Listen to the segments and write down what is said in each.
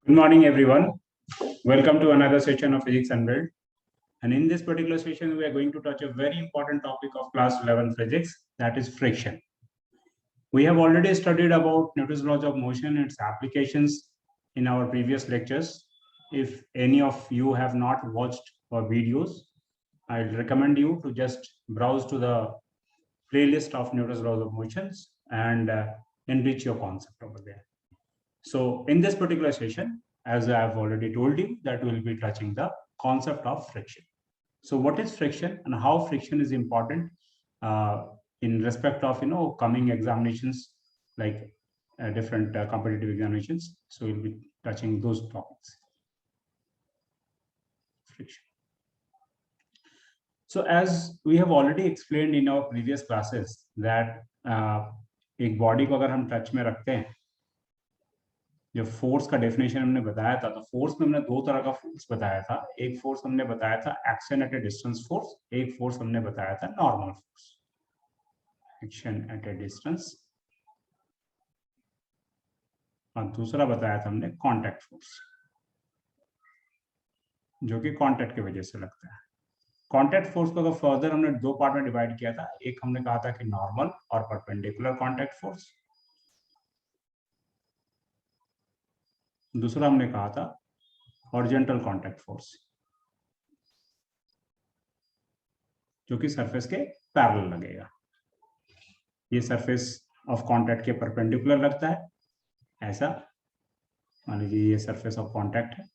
Good morning, everyone. Welcome to another session of Physics Unveiled. And in this particular session, we are going to touch a very important topic of class 11 physics, that is friction. We have already studied about Newton's laws of motion and its applications in our previous lectures. If any of you have not watched our videos, I'll recommend you to just browse to the playlist of Newton's laws of motions and enrich your concept over there. So in this particular session, as I have already told you, that we'll be touching the concept of friction. So what is friction and how friction is important in respect of coming examinations like different competitive examinations. So we'll be touching those topics. Friction. So as we have already explained in our previous classes that एक body को अगर हम touch में रखते हैं, जो force का definition हमने बताया था, तो फोर्स में हमने दो तरह का फोर्स बताया था. एक फोर्स हमने बताया था action at A distance force, एक फोर्स हमने बताया था normal force. Action at A distance और दूसरा बताया था हमने कांटेक्ट फोर्स, जो कि कांटेक्ट की वजह से लगता है. कांटेक्ट फोर्स को फर्दर हमने दो पार्ट में डिवाइड किया था. एक हमने कहा था कि नॉर्मल और परपेंडिकुलर कांटेक्ट फोर्स, दूसरा हमने कहा था हॉरिजॉन्टल कांटेक्ट फोर्स, जो कि सरफेस के पैरेलल लगेगा. ये सरफेस ऑफ कांटेक्ट के परपेंडिकुलर लगता है, ऐसा मान लीजिए ये सरफेस ऑफ कांटेक्ट है,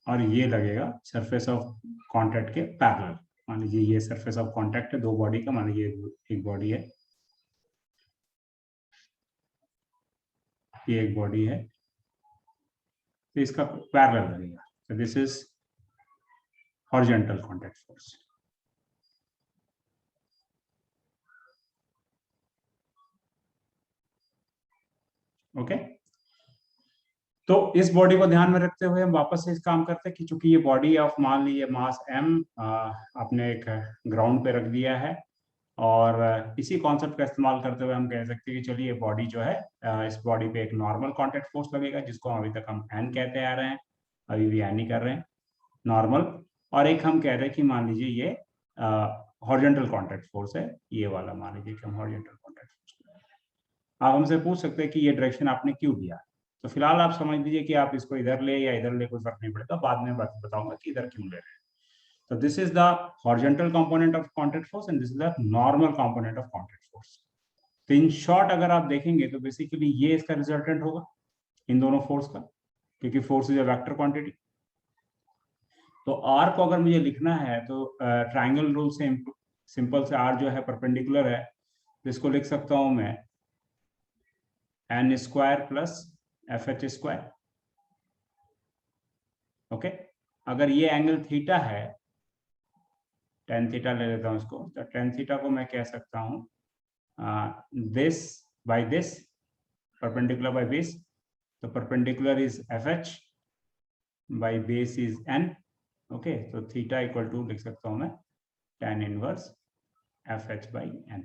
और ये लगेगा सरफेस ऑफ कांटेक्ट के पैरेलल. मान लीजिए ये सरफेस ऑफ कांटेक्ट है दो बॉडी का, मान लीजिए एक बॉडी है, ये एक बॉडी है, तो इसका पैरेलल लगेगा. तो this is horizontal contact force. Okay, तो इस बॉडी को ध्यान में रखते हुए हम वापस से इस काम करते हैं कि चूंकि ये बॉडी ऑफ मान लीजिए मास m आपने एक ग्राउंड पे रख दिया है, और इसी कॉन्सेप्ट का इस्तेमाल करते हुए हम कह सकते हैं कि चलिए ये बॉडी जो है, इस बॉडी पे एक नॉर्मल कांटेक्ट फोर्स लगेगा, जिसको अभी तक हम n कहते आ रहे हैं, अभी भी n ही कर रहे हैं, नॉर्मल. और एक हम कह रहे हैं कि मान लीजिए ये हॉरिजॉन्टल कांटेक्ट फोर्स है, ये वाला मान लीजिए कि हम हॉरिजॉन्टल कांटेक्ट फोर्स. आप हमसे पूछ सकते हैं कि ये डायरेक्शन आपने क्यों दिया. तो फिलहाल आप समझ लीजिए कि आप इसको इधर ले या इधर ले, कोई फर्क नहीं पड़ेगा, बाद में बताऊंगा कि इधर क्यों ले रहे हैं. So this is the horizontal component of contact force and this is the normal component of contact force. तो इन शॉर्ट अगर आप देखेंगे तो बेसिकली ये इसका रिजल्टेंट होगा इन दोनों फोर्स का, क्योंकि force is a vector quantity. तो आर को अगर मुझे लिखना है तो ट्रायंगल रूल से सिंपल से आर जो है परपेंडिकुलर है, तो इसको लिख सकता हूं मैं N square plus F H square. Okay, अगर ये एंगल थीटा है, टेन थीटा ले लेता हूं इसको, तो टेन थीटा को मैं कह सकता हूं this by this, perpendicular by base, तो perpendicular is fh by base is n. Okay, तो थीटा इक्वल टू लिख सकता हूं मैं tan inverse fh by n.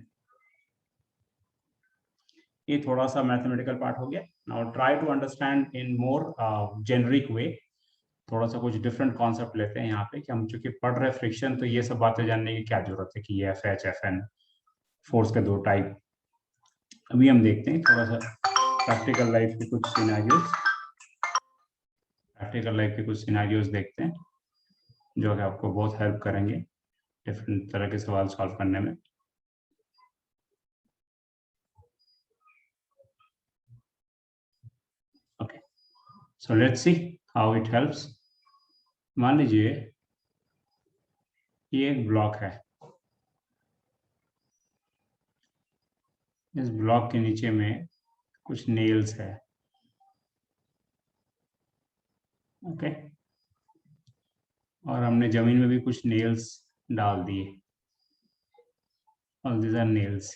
ये थोड़ा सा मैथमेटिकल पार्ट हो गया. Now try to understand in more generic way. थोड़ा सा कुछ डिफरेंट कॉन्सेप्ट लेते हैं यहाँ पे कि हम चूंकि पढ़ रहे फ्रिक्शन, तो ये सब बातें जानने की क्या जरूरत है कि ये F H F N force के दो टाइप. अभी हम देखते हैं थोड़ा सा प्रैक्टिकल लाइफ के कुछ सिनेरियोज देखते हैं, जो कि आपको बहुत हेल्प करेंगे डिफरेंट तरह के सवाल सॉल्व करने में. Okay, so let's see how it helps. मान लीजिए ये एक ब्लॉक है, इस ब्लॉक के नीचे में कुछ नेल्स है. ओके, और हमने जमीन में भी कुछ नेल्स डाल दिए, और these are nails.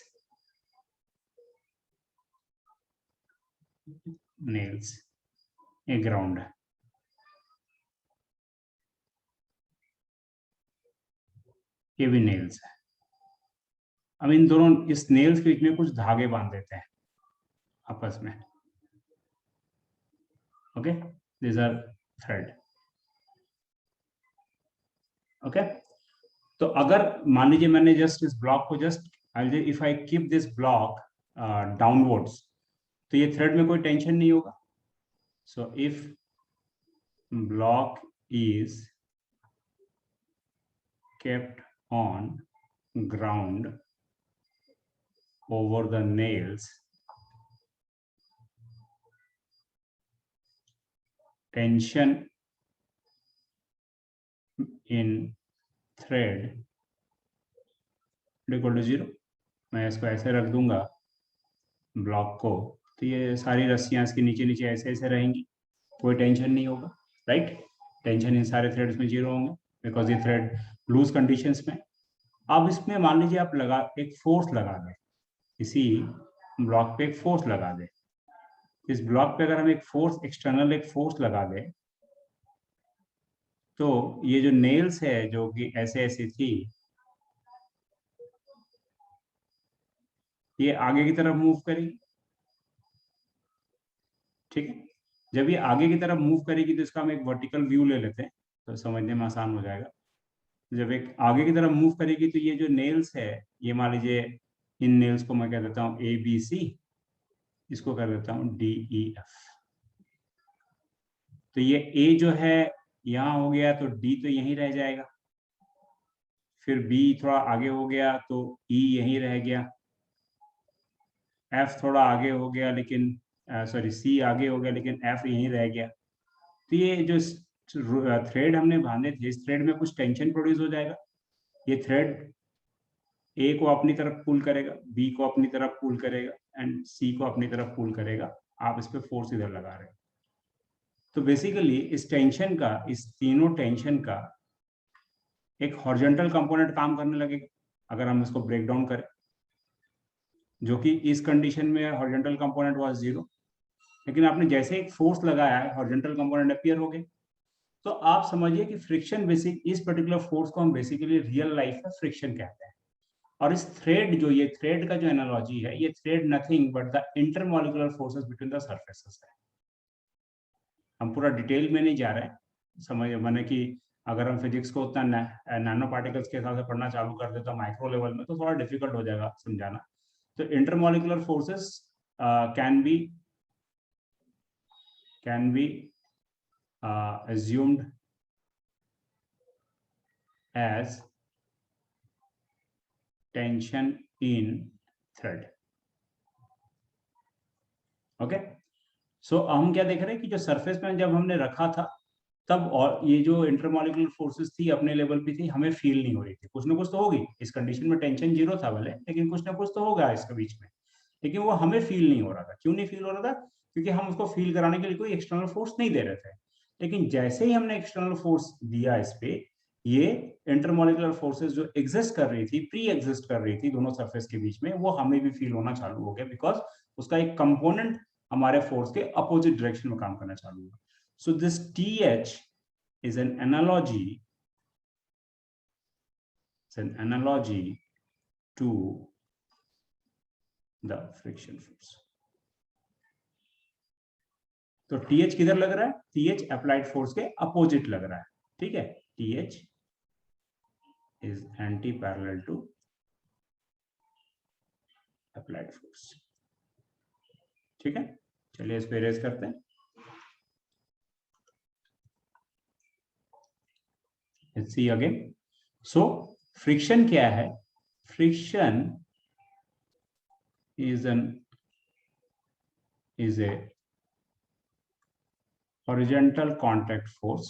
ये ग्राउंड है. ये भी नेल्स है. अब इन दोनों इस नेल्स के बीच में कुछ धागे बांध देते हैं आपस में. Okay, this are thread. Okay, तो अगर मान लीजिए मैंने जस्ट इस ब्लॉक को just if I keep this block downwards, तो ये थ्रेड में कोई टेंशन नहीं होगा. So if block is kept on ground over the nails, tension in thread equal to 0. मैं इसको ऐसे रख दूंगा ब्लॉक को, तो ये सारी रस्सियां इसके नीचे नीचे ऐसे ऐसे रहेंगी, कोई टेंशन नहीं होगा. राइट, टेंशन इन सारे थ्रेड्स में 0 होंगे बिकॉज ये थ्रेड लूज कंडीशंस में. अब इसमें मान लीजिए आप एक फोर्स लगा दें, इसी ब्लॉक पे एक फोर्स लगा दें. इस ब्लॉक पे अगर हम एक फोर्स, एक्सटर्नल एक फोर्स लगा दें, तो ये जो नेल्स है जो कि ऐसे ऐसे थी, ये आगे की तरफ मूव करेगी. ठीक है, जब ये आगे की तरफ मूव करेगी तो इसका हम एक वर्टिकल व्यू ले लेते हैं तो समझने में आसान हो जाएगा. जब एक आगे की तरफ मूव करेगी तो ये जो नेल्स है, ये मान लीजिए इन नेल्स को मैं कह देता हूं ABC, इसको कर देता हूं DEF. तो ये A जो है यहां हो गया तो D तो यहीं रह जाएगा, फिर B थोड़ा आगे हो गया तो E यहीं रह गया, F थोड़ा आगे हो गया लेकिन सॉरी C आगे हो गया लेकिन F यहीं रह गया. तो ये जो थ्रेड हमने बांधे थे, इस थ्रेड में कुछ टेंशन प्रोड्यूस हो जाएगा. ये थ्रेड A को अपनी तरफ पुल करेगा, B को अपनी तरफ पुल करेगा एंड C को अपनी तरफ पुल करेगा. आप इस पे फोर्स इधर लगा रहे हैं. तो बेसिकली इस टेंशन का, इस तीनों टेंशन का एक हॉरिजॉन्टल कंपोनेंट काम करने लगेगा अगर हम इसको ब्रेक डाउन करें, जो कि इस कंडीशन में हॉरिजॉन्टल कंपोनेंट वाज 0. लेकिन आपने जैसे एक फोर्स लगाया है, हॉरिजॉन्टल कंपोनेंट अपीयर हो गए. तो आप समझिए कि फ्रिक्शन, बेसिक इस पर्टिकुलर फोर्स को हम बेसिकली रियल लाइफ में फ्रिक्शन कहते हैं. और इस थ्रेड, जो ये थ्रेड का जो एनालॉजी है, ये thread nothing but the intermolecular forces between the surfaces है. हम पूरा डिटेल में नहीं जा रहे हैं, समझ मैंने कि अगर हम फिजिक्स को उतना नैनो पार्टिकल्स के हिसाब से पढ़ना चालू कर दे तो माइक्रो लेवल में तो थोड़ा डिफिकल्ट हो जाएगा समझाना. तो intermolecular forces can be assumed as tension in thread. Okay, so हम क्या देख रहे हैं कि जो सरफेस में जब हमने रखा था तब, और ये जो इंटरमॉलिक्यूलर फोर्सेस थी अपने लेवल पे थी, हमें फील नहीं हो रही थी. कुछ ना कुछ तो होगी इस कंडीशन में, टेंशन 0 था भले, लेकिन कुछ ना कुछ तो होगा इसके बीच में. लेकिन वो हमें फील नहीं हो रहा था. क्यों नहीं फील हो रहा था? क्योंकि हम उसको फील कराने के लिए कोई एक्सटर्नल फोर्स नहीं दे रहे थे. लेकिन जैसे ही हमने एक्सटर्नल फोर्स दिया इस पे, ये इंटरमॉलिक्यूलर फोर्सेस जो एग्जिस्ट कर रही थी, प्री एग्जिस्ट कर रही थी दोनों सरफेस के बीच में, वो हमें भी फील होना चालू हो गया बिकॉज उसका एक कंपोनेंट हमारे फोर्स के अपोजिट डायरेक्शन में काम करना चालू हुआ. So this TH is an analogy, it's an analogy to the friction force. तो TH किधर लग रहा है? TH अप्लाइड फोर्स के अपोजिट लग रहा है. ठीक है, TH is anti parallel to applied force. ठीक है, चलिए इसको इरेज करते हैं. Let's see again. So friction क्या है? Friction is a horizontal contact force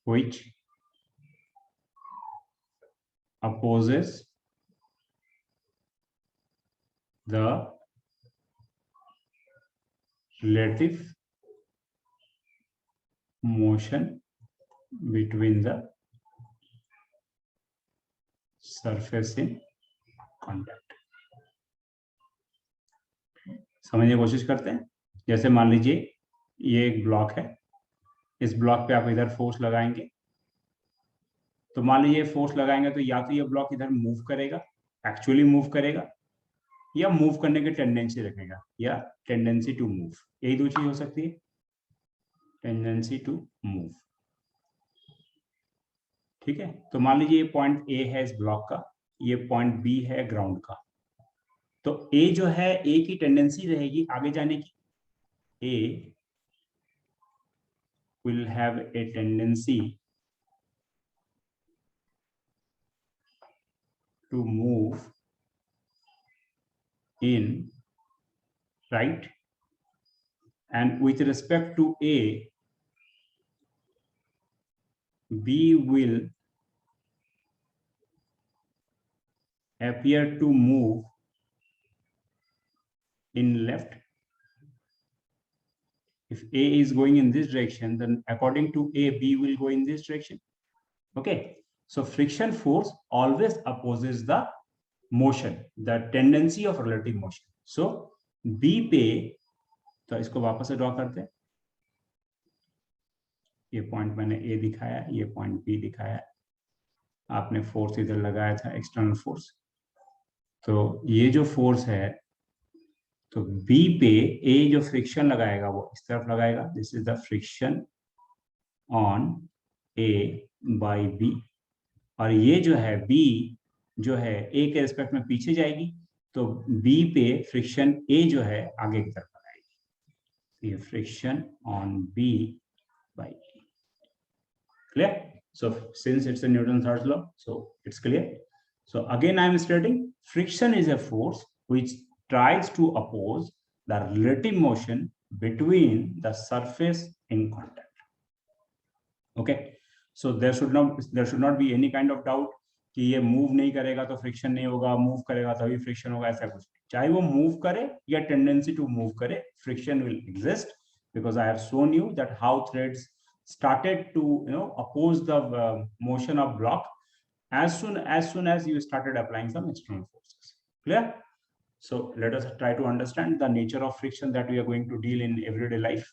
which opposes the relative motion between the surface in contact. समझने की कोशिश करते हैं. जैसे मान लीजिए ये एक ब्लॉक है, इस ब्लॉक पे आप इधर फोर्स लगाएंगे, तो मान लीजिए फोर्स लगाएंगे तो या तो ये ब्लॉक इधर मूव करेगा, एक्चुअली मूव करेगा, या मूव करने की टेंडेंसी रखेगा, या टेंडेंसी टू मूव, यही दो चीज हो सकती है, टेंडेंसी टू मूव। ठीक है, तो मान लीजिए ये पॉइंट ए है इस ब्लॉक का, ये पॉइंट बी है ग्राउंड का, तो ए जो है, ए की टेंडेंसी रहेगी आगे जाने की, ए will have a tendency to move in right, and with respect to A, B will appear to move in left. If A is going in this direction, then according to A, B will go in this direction. Okay, so friction force always opposes the motion, the tendency of relative motion. So B पे, तो इसको वापस से draw करते हैं, ये point मैंने ए दिखाया, ये पॉइंट बी दिखाया, आपने फोर्स इधर लगाया था, एक्सटर्नल फोर्स, तो ये जो फोर्स है, तो बी पे ए जो फ्रिक्शन लगाएगा वो इस तरफ लगाएगा, this is the friction on A by B, और ये जो है बी जो है ए के रिस्पेक्ट में पीछे जाएगी, तो बी पे फ्रिक्शन ए जो है आगे की तरफ लगाएगी, ये friction on B by A. Clear? So since it's a Newton's third law, so it's clear. So again I am stating friction is a force which tries to oppose the relative motion between the surface in contact. Okay, so there should not be any kind of doubt कि ये move नहीं करेगा तो friction नहीं होगा, move करेगा तभी friction होगा, ऐसा कुछ नहीं। चाहे वो मूव करे या टेंडेंसी टू मूव करे, friction will exist, because I have shown you that how threads started to oppose the motion of block as soon as you started applying some external forces. Clear? So let us try to understand the nature of friction that we are going to deal in everyday life.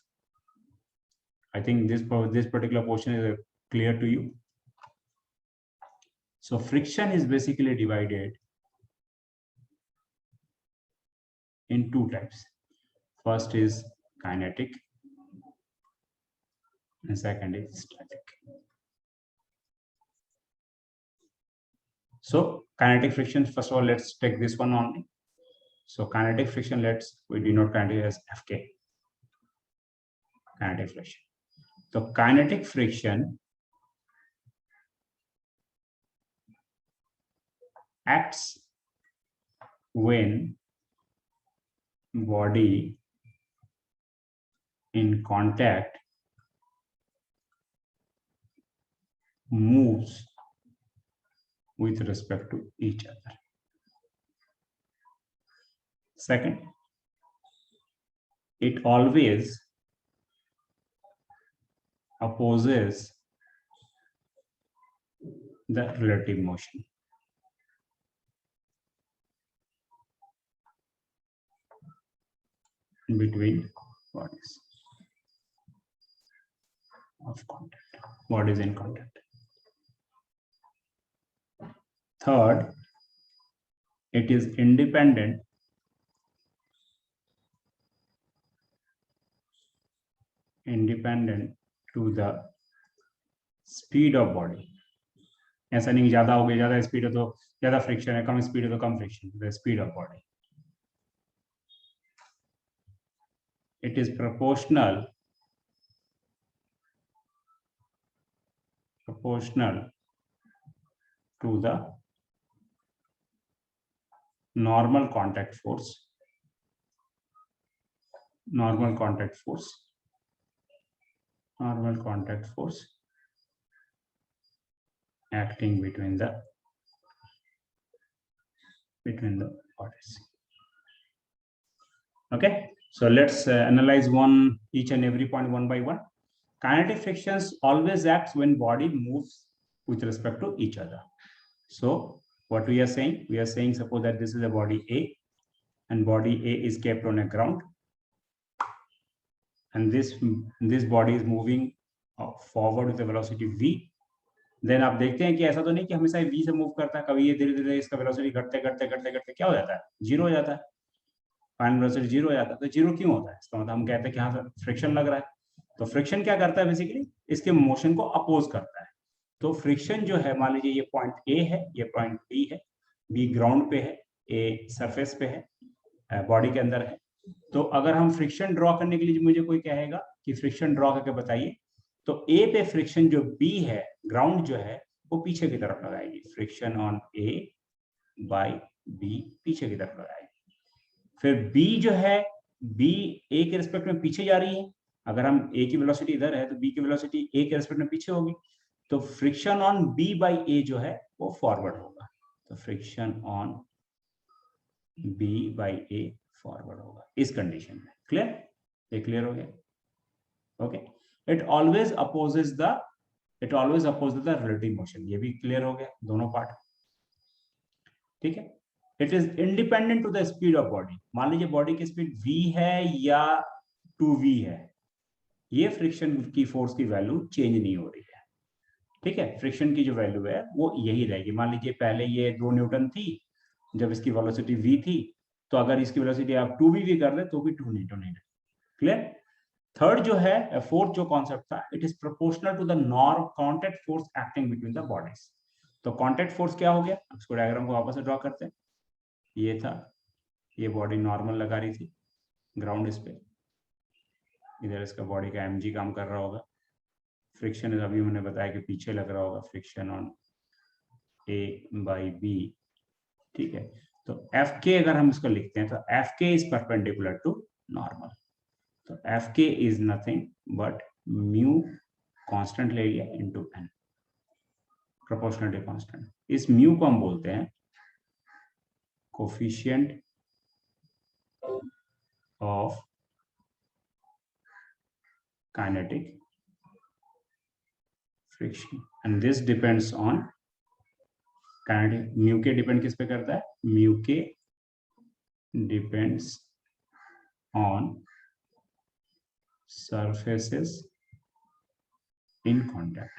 I think this particular portion is clear to you. So friction is basically divided in two types. First is kinetic and second is static. So kinetic friction, first of all, let's take this one only. So kinetic friction, we denote kinetic as Fk. Kinetic friction. So kinetic friction acts when body in contact moves with respect to each other. Second, it always opposes the relative motion. Between bodies of contact, bodies in contact. Third, it is independent to the speed of body. ऐसा नहीं ज्यादा हो गया, ज्यादा speed है तो ज्यादा friction है, कम स्पीड है तो कम friction, the speed of body. It is proportional to the normal contact force acting between the bodies. Okay, so let's analyze each and every point one by one. Kinetic frictions always acts when body moves with respect to each other. So what we are saying, suppose that this is a body A, and body A is kept on a ground, and this body is moving forward with a velocity v, then आप देखते हैं कि ऐसा तो नहीं कि हमेशा v से मूव करता है, कभी ये धीरे धीरे इसका वेलोसिटी घटते घटते घटते घटते क्या हो जाता है, जीरो हो जाता है, फाइनल वेलोसिटी जीरो हो जाता है। तो जीरो क्यों होता है, इसका मतलब हम कहते हैं कि हाँ फ्रिक्शन लग रहा है। तो फ्रिक्शन क्या करता है, बेसिकली इसके मोशन को अपोज करता है। तो फ्रिक्शन जो है, मान लीजिए ये पॉइंट ए है, ये पॉइंट बी है, बी ग्राउंड पे है, ए सरफेस पे है, बॉडी के अंदर है। तो अगर हम फ्रिक्शन ड्रॉ करने के लिए मुझे कोई कहेगा कि फ्रिक्शन ड्रॉ करके बताइए, तो ए पे फ्रिक्शन जो बी है, ग्राउंड जो है, वो पीछे की तरफ लगाएगी, friction on A by B पीछे की तरफ लगाएगी। फिर बी जो है, बी ए के रिस्पेक्ट में पीछे जा रही है, अगर हम ए की वेलोसिटी इधर है तो बी की वेलोसिटी ए के रिस्पेक्ट में पीछे होगी, तो friction on B by A जो है वो फॉरवर्ड होगा। तो friction on B by A forward होगा इस कंडीशन में। क्लियर, ये क्लियर हो गया। Okay, it always opposes the relative motion, ये भी क्लियर हो गया, दोनों पार्ट। ठीक है, it is independent to the speed of body. मान लीजिए बॉडी की स्पीड v है या 2v है, ये फ्रिक्शन की फोर्स की वैल्यू चेंज नहीं हो रही है। ठीक है, फ्रिक्शन की जो वैल्यू है वो यही रहेगी। मान लीजिए पहले ये 2 न्यूटन थी जब इसकी वेलोसिटी v थी, तो अगर इसकी वेलोसिटी आप 2v भी कर ले तो भी 2 न्यूटन ही। क्लियर। थर्ड जो है, फोर्थ जो कॉन्सेप्ट था, it is proportional to the norm contact force acting between the bodies. तो कॉन्टैक्ट फोर्स क्या हो गया, इसको डायग्राम को वापस से ड्रॉ करते हैं। ये था, ये बॉडी नॉर्मल लगा रही थी ग्राउंड इस पे, इधर इसका बॉडी का mg काम कर रहा होगा। फ्रिक्शन अभी मैंने बताया कि पीछे लग रहा होगा, friction on a by b। ठीक है, तो एफ के अगर हम इसको लिखते हैं तो एफ के इज परपेंडिकुलर टू नॉर्मल। तो एफ के is nothing but mu constant ले लिया इनटू एन, प्रोपोर्शनलिटी कांस्टेंट। इस म्यू को हम बोलते हैं coefficient of kinetic friction, and this depends on kinetic. Mu के डिपेंड किस पे करता है, म्यू के depends on surfaces in contact।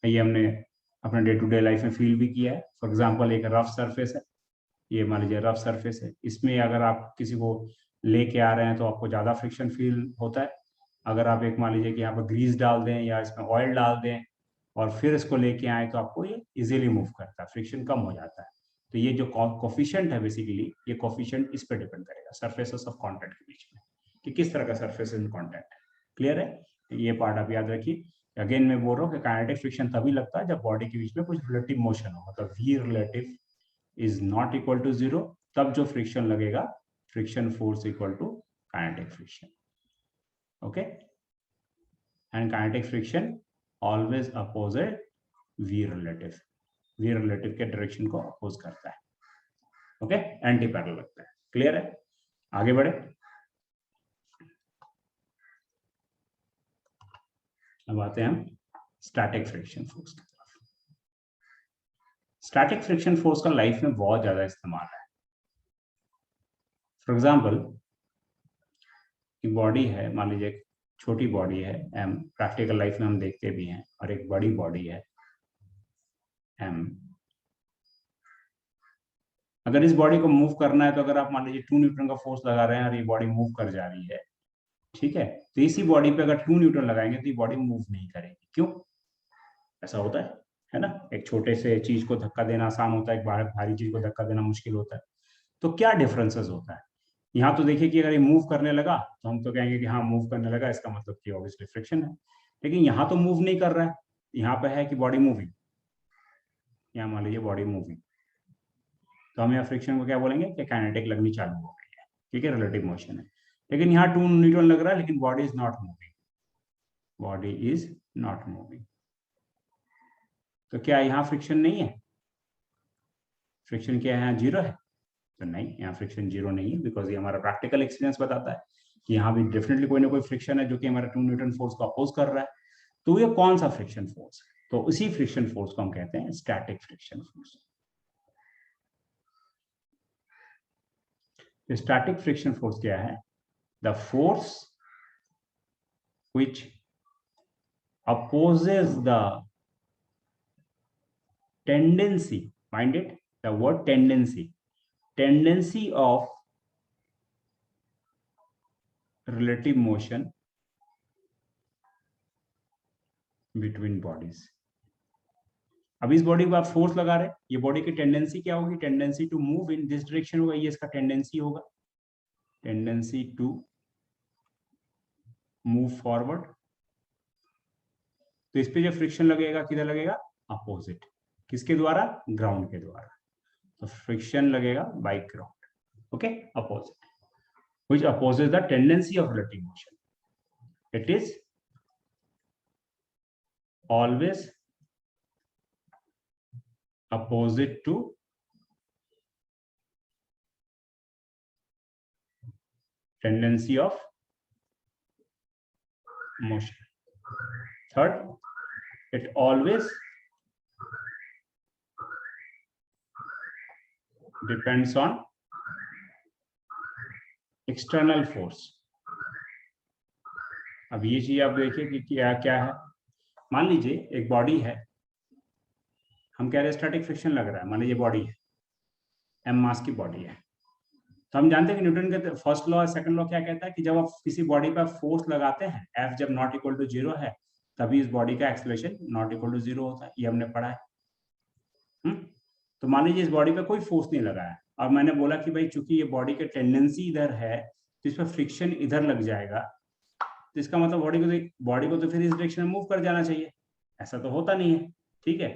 ये हमने अपने डे टू डे लाइफ में फील भी किया है। फॉर एग्जांपल एक रफ सरफेस है, ये मान लीजिए रफ सरफेस है, इसमें अगर आप किसी को लेके आ रहे हैं तो आपको ज्यादा फ्रिक्शन फील होता है। अगर आप एक मान लीजिए कि यहाँ पर ग्रीस डाल दें या इसमें ऑयल डाल दें और फिर इसको लेके आए तो आपको ये इजीली मूव करता है, फ्रिक्शन कम हो जाता है। तो ये जो कोफिशिएंट है बेसिकली, ये कोफिशिएंट इस पर डिपेंड करेगा सरफेसेस ऑफ कॉन्टैक्ट के बीच में, कि किस तरह का सरफेस इन कॉन्टैक्ट है। क्लियर है, ये पार्ट आप याद रखिए। अगेन मैं बोल रहा हूँ कि काइनेटिक फ्रिक्शन तभी लगता है जब बॉडी के बीच में कुछ रिलेटिव मोशन हो, मतलब v relative is not equal to 0, तब जो फ्रिक्शन लगेगा, friction force equal to kinetic friction. Okay, and kinetic friction always opposite v relative, v relative के डायरेक्शन को अपोज करता है। ओके, एंटी पैरेलल लगता है। क्लियर है, आगे बढ़े। अब आते हैं हम स्टैटिक फ्रिक्शन फोर्स की तरफ। स्टैटिक फ्रिक्शन फोर्स का लाइफ में बहुत ज्यादा इस्तेमाल है। फॉर एग्जांपल, एक बॉडी है, मान लीजिए एक छोटी बॉडी है m, प्रैक्टिकल लाइफ में हम देखते भी हैं, और एक बड़ी बॉडी है m। अगर इस बॉडी को मूव करना है तो अगर आप मान लीजिए 2 न्यूटन का फोर्स लगा रहे हैं और ये बॉडी मूव कर जा रही है, ठीक है, तो इसी बॉडी पे अगर 2 न्यूटन लगाएंगे तो ये बॉडी मूव नहीं करेगी। क्यों ऐसा होता है ना? एक छोटे से चीज को धक्का देना आसान होता है, एक भारी चीज को धक्का देना मुश्किल होता है। तो क्या डिफरेंसेस होता है यहाँ? तो देखिए कि अगर ये मूव करने लगा तो हम तो कहेंगे कि हाँ मूव करने लगा, इसका मतलब कि ऑब्वियसली फ्रिक्शन है। लेकिन यहाँ तो मूव नहीं कर रहा है, यहाँ पे है कि बॉडी मूविंग, यहाँ मान लीजिए बॉडी मूविंग, तो हम यहाँ फ्रिक्शन को क्या बोलेंगे कि काइनेटिक लगनी चालू हो गई है। ठीक है, रिलेटिव मोशन है। लेकिन यहाँ 2 न्यूटन लग रहा है लेकिन body is not moving, body is not moving. तो क्या यहाँ फ्रिक्शन नहीं है? फ्रिक्शन क्या है, यहाँ जीरो है? तो नहीं, यहाँ फ्रिक्शन जीरो नहीं है, बिकॉज ये हमारा प्रैक्टिकल एक्सपीरियंस बताता है कि यहाँ भी डेफिनेटली कोई ना कोई फ्रिक्शन है जो कि हमारा 2 न्यूटन फोर्स को अपोज कर रहा है। तो ये कौन सा फ्रिक्शन फोर्स है? तो उसी फ्रिक्शन फोर्स को हम कहते हैं static friction force. Static friction force क्या है? The force which opposes the tendency, find it, the word tendency of relative motion between bodies. अब इस बॉडी को आप फोर्स लगा रहे हैं, ये बॉडी की टेंडेंसी क्या होगी, tendency to move in this direction होगा, ये इसका टेंडेंसी होगा, टेंडेंसी टू मूव फॉरवर्ड। तो इस पे जो फ्रिक्शन लगेगा किधर लगेगा, अपोजिट, किसके द्वारा, ग्राउंड के द्वारा। तो फ्रिक्शन लगेगा by ground, okay, opposite, which opposes the tendency of relative motion. It is always opposite to tendency of motion. Third, it always depends on external force. अब ये चीज आप देखिए कि क्या क्या है। मान लीजिए एक बॉडी है, हम कह रहे हैं स्टैटिक फ्रिक्शन लग रहा है, मान लीजिए बॉडी है, m मास की बॉडी है, तो हम जानते हैं कि न्यूटन के फर्स्ट लॉ सेकंड लॉ क्या कहता है कि जब आप किसी बॉडी पर फोर्स लगाते हैं, F जब नॉट इक्वल टू 0 है, तभी इस बॉडी का एक्सेलरेशन नॉट इक्वल टू 0 होता है, ये हमने पढ़ा है। तो मान लीजिए इस बॉडी पे कोई फोर्स नहीं लगा है, और मैंने बोला कि भाई चूंकि ये बॉडी की टेंडेंसी इधर है, तो इस पर फ्रिक्शन इधर लग जाएगा, तो इसका मतलब बॉडी को तो फिर इस डायरेक्शन में मूव कर जाना चाहिए, ऐसा तो होता नहीं है, ठीक है।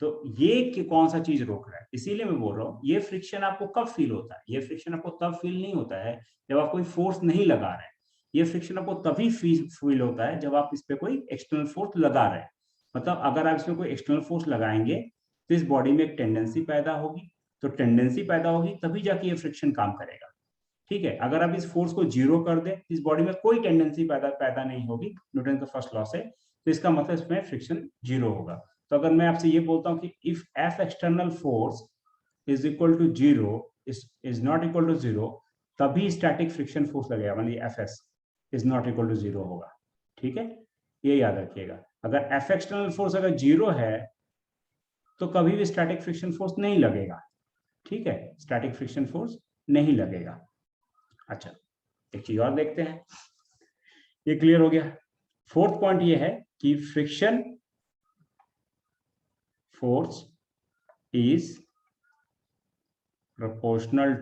तो ये कौन सा चीज रोक रहा है, इसीलिए मैं बोल रहा हूँ ये फ्रिक्शन आपको कब फील होता है, ये फ्रिक्शन आपको तब फील नहीं होता है जब आप कोई फोर्स नहीं लगा रहे हैं, ये फ्रिक्शन आपको तभी फील होता है जब आप इस पे कोई एक्सटर्नल फोर्स लगा रहे हैं। मतलब अगर आप इसमें कोई एक्सटर्नल फोर्स लगाएंगे तो इस बॉडी में एक टेंडेंसी पैदा होगी, तो टेंडेंसी पैदा होगी तभी जाके ये फ्रिक्शन काम करेगा, ठीक है। अगर आप इस फोर्स को 0 कर दे, इस बॉडी में कोई टेंडेंसी पैदा नहीं होगी न्यूटन के फर्स्ट लॉ से, तो इसका मतलब इसमें फ्रिक्शन 0 होगा। तो अगर मैं आपसे ये बोलता हूं कि if F external force is equal to 0 is not equal to 0, तभी स्टैटिक फ्रिक्शन फोर्स लगेगा, मतलब Fs is not equal to 0 होगा, ठीक है, ये याद रखिएगा। अगर F एक्सटर्नल फोर्स अगर 0 है तो कभी भी स्टैटिक फ्रिक्शन फोर्स नहीं लगेगा, ठीक है, स्टैटिक फ्रिक्शन फोर्स नहीं लगेगा। अच्छा, एक चीज और देखते हैं, ये क्लियर हो गया। फोर्थ पॉइंट ये है कि friction force is proportional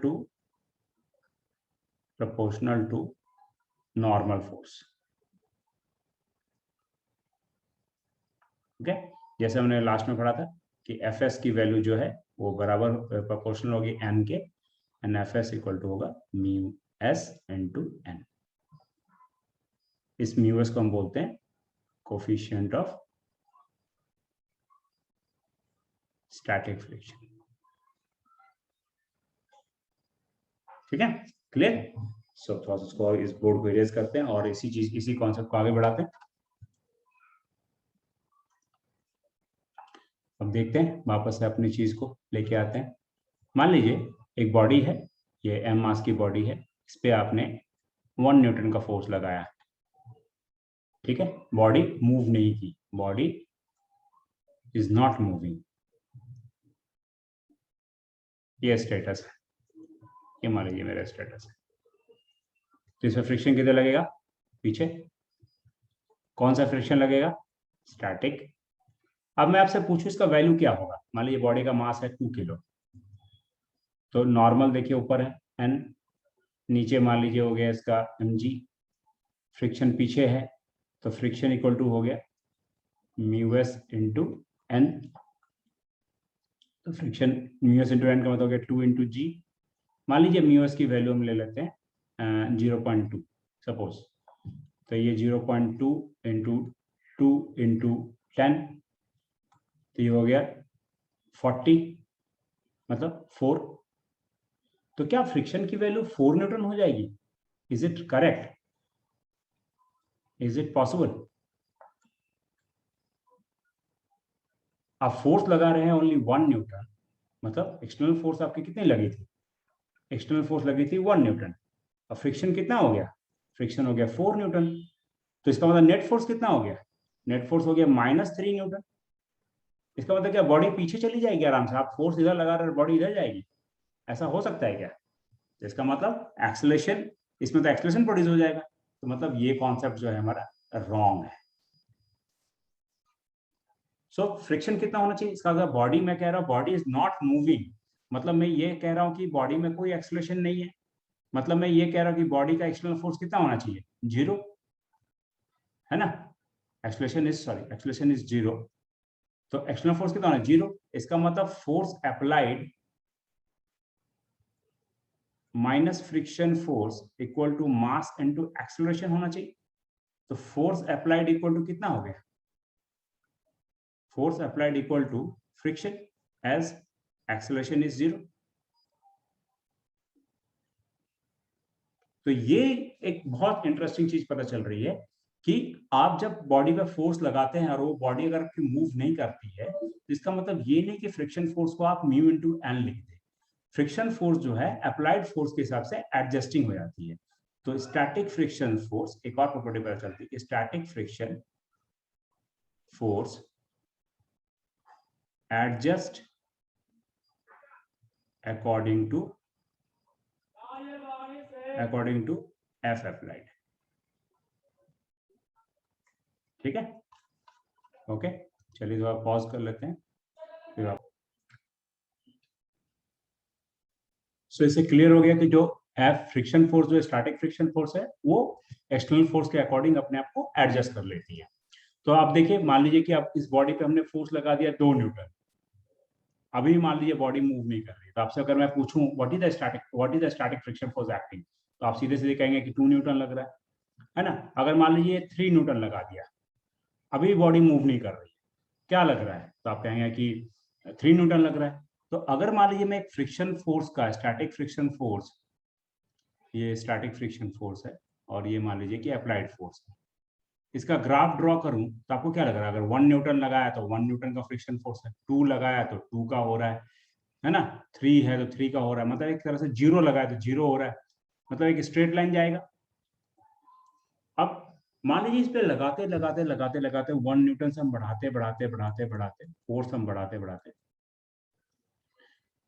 to normal force, okay. जैसे हमने लास्ट में पढ़ा था कि Fs की वैल्यू जो है वो बराबर प्रोपोर्शनल होगी n के, एंड Fs इक्वल टू होगा म्यू s इंटू n। इस म्यू s को हम बोलते हैं कोफिशिएंट ऑफ स्टैटिक फ्रिक्शन, ठीक है, क्लियर। सो थोड़ा सा इसको इस बोर्ड को इरेज करते हैं और इसी कॉन्सेप्ट को आगे बढ़ाते हैं। अब देखते हैं, वापस से अपनी चीज को लेके आते हैं। मान लीजिए एक बॉडी है, ये m मास की बॉडी है, इस पे आपने 1 न्यूटन का फोर्स लगाया, ठीक है, बॉडी मूव नहीं की, बॉडी इज नॉट मूविंग, ये स्टेटस है, ये मान लीजिए मेरा स्टेटस है। तो इसमें फ्रिक्शन किधर लगेगा, पीछे, कौन सा फ्रिक्शन लगेगा, स्टैटिक। अब मैं आपसे पूछूं इसका वैल्यू क्या होगा, मान लीजिए बॉडी का मास है 2 किलो, तो नॉर्मल देखिए ऊपर है n, नीचे मान लीजिए हो गया इसका mg, फ्रिक्शन पीछे है, तो फ्रिक्शन इक्वल टू हो गया म्यू एस इंटू n, तो friction mu S into n का मतलब हो गया 2 इंटू जी। मान लीजिए म्यू एस की वैल्यू हम ले लेते हैं 0.2 सपोज, तो ये 0.2 इंटू 2 इंटू 10, तो ये हो गया 40, मतलब 4। तो क्या फ्रिक्शन की वैल्यू 4 न्यूटन हो जाएगी, is it correct, is it possible. आप फोर्स लगा रहे हैं ओनली 1 न्यूटन, मतलब एक्सटर्नल फोर्स आपकी कितनी लगी थी, एक्सटर्नल फोर्स लगी थी 1 न्यूटन, और फ्रिक्शन कितना हो गया, फ्रिक्शन हो गया 4 न्यूटन, तो इसका मतलब नेट फोर्स कितना हो गया, नेट फोर्स हो गया -3 न्यूटन। इसका मतलब क्या बॉडी पीछे चली जाएगी आराम से? आप फोर्स इधर लगा रहे बॉडी इधर जाएगी, ऐसा हो सकता है क्या? इसका मतलब एक्सेलरेशन, इसमें तो एक्सेलरेशन प्रोड्यूस हो जाएगा, तो मतलब ये कॉन्सेप्ट जो है हमारा रॉन्ग है। सो फ्रिक्शन कितना होना चाहिए? इसका अगर बॉडी मैं कह रहा हूं बॉडी इज नॉट मूविंग, मतलब मैं ये कह रहा हूं कि बॉडी में कोई एक्सेलरेशन नहीं है, मतलब मैं ये कह रहा हूं कि बॉडी का एक्सटर्नल फोर्स कितना होना चाहिए? जीरो, है ना? एक्सेलरेशन इज जीरो, तो एक्सटर्नल फोर्स कितना होना है? जीरो। इसका मतलब force applied minus friction force equal to mass into acceleration होना चाहिए। तो फोर्स अप्लाइड इक्वल टू कितना हो गया? Force applied equal to friction as acceleration is zero. तो ये एक बहुत इंटरेस्टिंग चीज पता चल रही है कि आप जब बॉडी पे फोर्स लगाते हैं और वो बॉडी अगर आपकी मूव नहीं करती है, तो इसका मतलब ये नहीं कि फ्रिक्शन फोर्स को आप म्यू इनटू एन लिख दें। फ्रिक्शन फोर्स जो है अप्लाइड फोर्स के हिसाब से एडजस्टिंग हो जाती है। तो स्टैटिक फ्रिक्शन फोर्स, एक और प्रॉपर्टी पता चलती है, static friction force adjust according to F applied. ठीक है, ओके, चलिए थोड़ा पॉज कर लेते हैं फिर आप। सो इससे क्लियर हो गया कि जो एफ फ्रिक्शन फोर्स, जो स्टैटिक फ्रिक्शन फोर्स है, वो एक्सटर्नल फोर्स के अकॉर्डिंग अपने आप को एडजस्ट कर लेती है। तो आप देखिए, मान लीजिए कि आप इस बॉडी पे हमने फोर्स लगा दिया 2 न्यूटन, अभी मान लीजिए बॉडी मूव नहीं कर रही, तो आपसे अगर मैं पूछूं what is the static friction force acting, तो आप सीधे सीधे कहेंगे कि 2 न्यूटन लग रहा है ना? अगर मान लीजिए 3 न्यूटन लगा दिया, अभी बॉडी मूव नहीं कर रही, क्या लग रहा है? तो आप कहेंगे कि 3 न्यूटन लग रहा है। तो अगर मान लीजिए मैं एक फ्रिक्शन फोर्स का, स्टैटिक फ्रिक्शन फोर्स, ये स्टैटिक फ्रिक्शन फोर्स है और ये मान लीजिए कि अप्लाइड फोर्स है, इसका ग्राफ ड्रॉ करूं तो आपको क्या लग रहा है? अगर 1 न्यूटन लगाया तो 1 न्यूटन का फ्रिक्शन फोर्स है, 2 लगाया तो 2 का हो रहा है ना? 3 है तो 3 का हो रहा है, मतलब एक तरह से 0 लगाया तो 0 हो रहा है, मतलब एक स्ट्रेट लाइन जाएगा। अब मान लीजिए इस पे लगाते लगाते लगाते लगाते 1 न्यूटन से हम बढ़ाते बढ़ाते बढ़ाते बढ़ाते फोर्स हम बढ़ाते बढ़ाते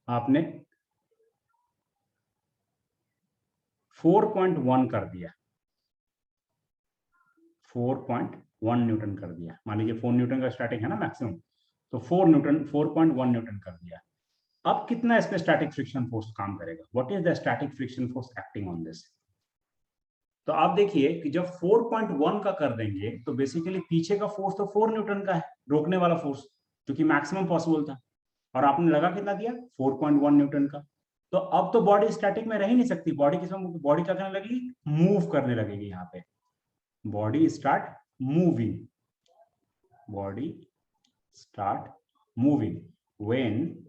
आपने 4.1 कर दिया, 4.1 न्यूटन कर दिया। मान लीजिए 4 न्यूटन का स्टैटिक है ना मैक्सिमम, तो 4.1 न्यूटन कर दिया। अब कितना इसमें स्टैटिक फ्रिक्शन फोर्स काम करेगा? What is the static friction force acting on this? तो आप देखिए कि जब 4.1 का कर देंगे तो बेसिकली पीछे का फोर्स तो 4 न्यूटन का है, रोकने वाला फोर्स, जो कि मैक्सिमम पॉसिबल था, और आपने लगा कितना दिया? 4.1 न्यूटन का। तो अब तो बॉडी स्टैटिक में रह ही नहीं सकती, बॉडी किसमें, बॉडी क्या करने लगेगी? मूव करने लगेगी। यहाँ पे body start moving, body start moving when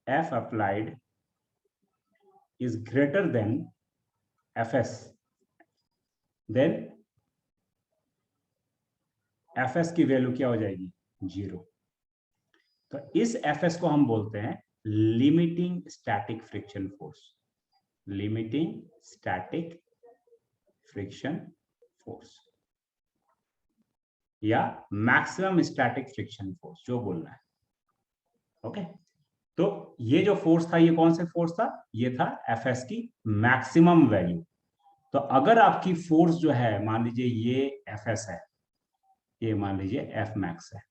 F applied is greater than Fs, then Fs की वैल्यू क्या हो जाएगी? 0। तो इस Fs को हम बोलते हैं limiting static friction force, limiting static friction force या मैक्सिमम स्टैटिक फ्रिक्शन फोर्स, जो बोलना है। ओके, तो ये जो फोर्स था, ये कौन सा फोर्स था? ये था Fs की मैक्सिमम वैल्यू। तो अगर आपकी फोर्स जो है, मान लीजिए ये Fs है, ये मान लीजिए F मैक्स है,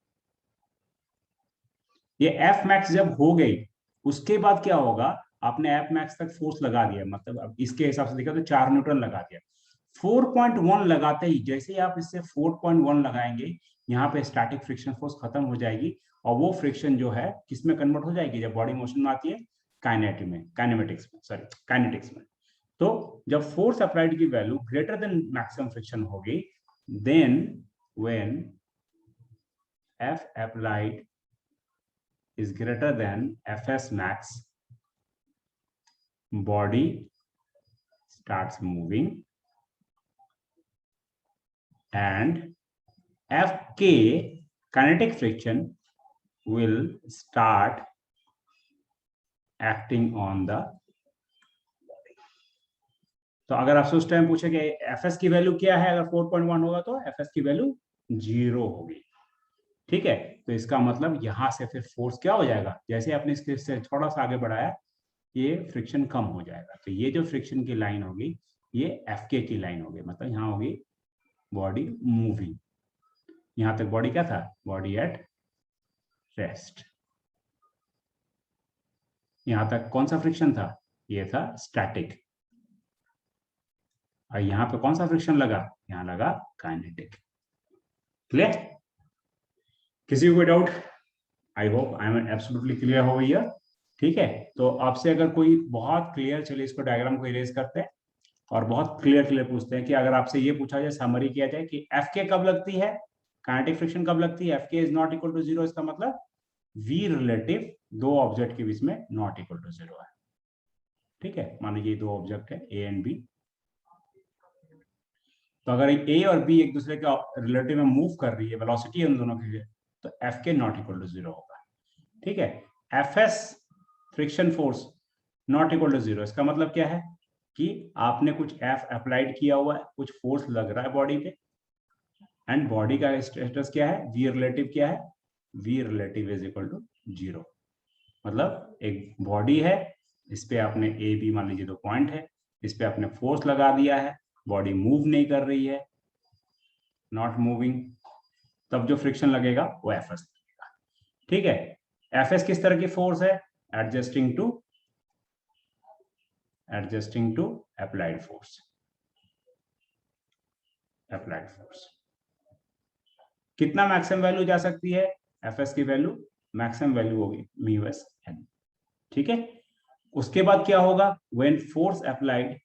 ये F मैक्स जब हो गई, उसके बाद क्या होगा? आपने F मैक्स तक फोर्स लगा दिया, मतलब अब इसके हिसाब से देखा तो 4 न्यूटन लगा दिया। 4.1 लगाते ही, जैसे ही आप इससे 4.1 लगाएंगे, यहाँ पे स्टैटिक फ्रिक्शन फोर्स खत्म हो जाएगी, और वो फ्रिक्शन जो है किस में कन्वर्ट हो जाएगी? जब बॉडी मोशन में आती है, काइनेटिक्स में। तो जब फोर्स अप्लाइड की value greater than maximum friction होगी, then when F applied is greater than Fs max, body starts moving and Fk kinetic friction will start acting on the body। तो अगर आपसे उस टाइम पूछे कि Fs की value क्या है, अगर 4.1 होगा तो Fs की वैल्यू 0 होगी। ठीक है, तो इसका मतलब यहाँ से फिर फोर्स क्या हो जाएगा, जैसे आपने इसके से थोड़ा सा आगे बढ़ाया ये फ्रिक्शन कम हो जाएगा। तो ये जो फ्रिक्शन की लाइन होगी ये एफ के की लाइन होगी, मतलब यहाँ होगी बॉडी मूविंग। यहाँ तक बॉडी क्या था, बॉडी एट रेस्ट। यहाँ तक कौन सा फ्रिक्शन था, ये था स्टैटिक। और यहाँ पे कौन सा फ्रिक्शन लगा, यहाँ लगा काइनेटिक। क्लियर, किसी को कोई doubt? I hope I am absolutely clear हो गई है। ठीक है, तो आपसे अगर कोई बहुत क्लियर, चलिए इसको डायग्राम को इरेज करते हैं और बहुत क्लियर पूछते हैं कि अगर आपसे ये पूछा जाए, समरी किया जाए कि एफ के कब लगती है, काइनेटिक फ्रिक्शन कब लगती है, एफ के is not equal to zero, इसका मतलब वी रिलेटिव दो ऑब्जेक्ट के बीच में नॉट इक्वल टू जीरो है। ठीक है, मान लीजिए दो ऑब्जेक्ट है ए एंड बी, तो अगर ए और बी एक दूसरे के रिलेटिव में मूव कर रही है, वेलोसिटी है उन दोनों के लिए, तो एफ के नॉट इक्वल टू जीरो होगा। ठीक है, F S friction force not equal to zero, इसका मतलब क्या है कि आपने कुछ एफ अप्लाइड किया हुआ है, कुछ फोर्स लग रहा है बॉडी पे, एंड बॉडी का स्टेटस क्या है, वी रिलेटिव क्या है, V relative is equal to zero. मतलब एक बॉडी है, इस पे आपने ए बी मान लीजिए दो पॉइंट है, इस पे आपने फोर्स लगा दिया है, बॉडी मूव नहीं कर रही है, नॉट मूविंग, तब जो फ्रिक्शन लगेगा वो एफ एस लगेगा। ठीक है, एफ एस किस तरह की फोर्स है, adjusting to applied force, applied force. कितना मैक्सिमम वैल्यू जा सकती है, एफ एस की वैल्यू मैक्सिमम वैल्यू होगी म्यू एस एन। ठीक है, उसके बाद क्या होगा, when force applied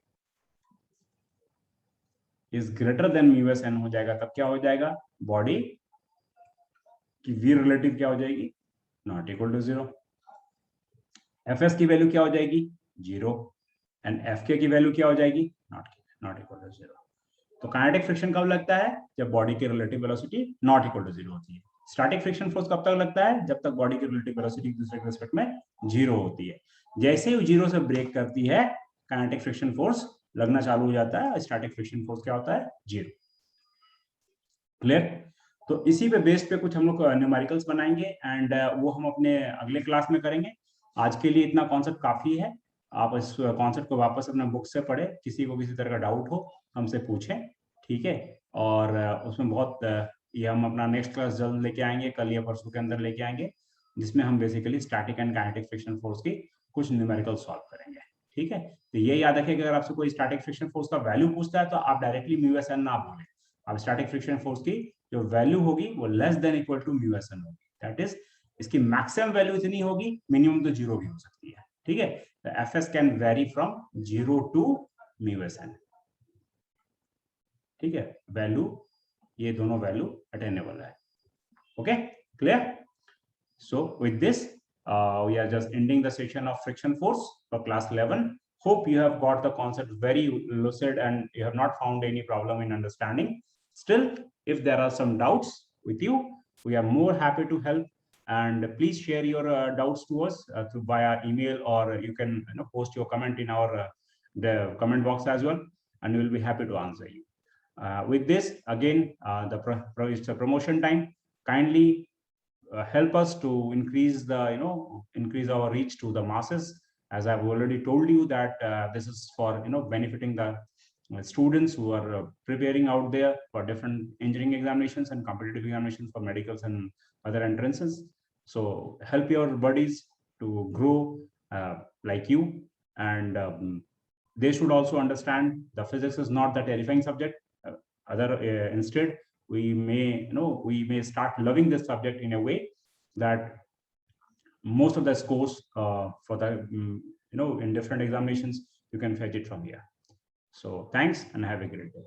is greater than mu S N हो जाएगा, तब क्या हो जाएगा, बॉडी की वी रिलेटिव क्या हो जाएगी, not equal to zero. F S की वैल्यू क्या हो जाएगी, जीरो, एंड एफ के की वैल्यू क्या हो जाएगी, नॉट इक्वल टू जीरो। तो काइनेटिक फ्रिक्शन कब लगता है, जब बॉडी की relative velocity not equal to zero होती है। स्टैटिक फ्रिक्शन फोर्स कब तक लगता है, जब तक बॉडी की रिलेटिव वेलोसिटी एक दूसरे के रिस्पेक्ट में जीरो होती है। जैसे ही जीरो से ब्रेक करती है, काइनेटिक फ्रिक्शन फोर्स लगना चालू हो जाता है, स्टैटिक फ्रिक्शन फोर्स क्या होता है, जीरो। क्लियर, तो इसी पे बेस पे कुछ हम लोग न्यूमेरिकल्स बनाएंगे एंड वो हम अपने अगले क्लास में करेंगे। आज के लिए इतना कॉन्सेप्ट काफी है, आप इस कॉन्सेप्ट को वापस अपने बुक से पढ़े, किसी को किसी तरह का डाउट हो हमसे पूछें। ठीक है, और उसमें बहुत ये हम अपना नेक्स्ट क्लास जल्द लेके आएंगे, कल या परसों के अंदर लेके आएंगे, जिसमें हम basically static and kinetic friction force की कुछ न्यूमेरिकल सॉल्व करेंगे। ठीक है, तो ये याद रखिए कि अगर आपसे कोई स्टैटिक फ्रिक्शन फोर्स का वैल्यू पूछता है तो आप डायरेक्टली म्यू एस एन ना बोले, आप स्टैटिक फ्रिक्शन फोर्स की जो वैल्यू होगी वो less than equal to mu S N होगी, दैट इज इसकी मैक्सिमम वैल्यू इतनी होगी, मिनिमम तो जीरो भी हो सकती है। ठीक है, F S can vary from zero to mu S N. ठीक है, वैल्यू, ये दोनों वैल्यू अटेनेबल है। Okay, clear, so with this we are just ending the section of friction force for class 11. Hope you have got the concept very lucid and you have not found any problem in understanding. Still, if there are some doubts with you, we are more happy to help, and please share your doubts to us through via email, or you can post your comment in our the comment box as well, and we will be happy to answer you. With this, again, it's a promotion time. Kindly help us to increase the increase our reach to the masses, as I've already told you that this is for benefiting the students who are preparing out there for different engineering examinations and competitive examinations for medicals and other entrances. So help your buddies to grow like you, and they should also understand the physics is not the terrifying subject. Instead, we may start loving this subject in a way that most of the scores for the in different examinations you can fetch it from here. So thanks and have a great day.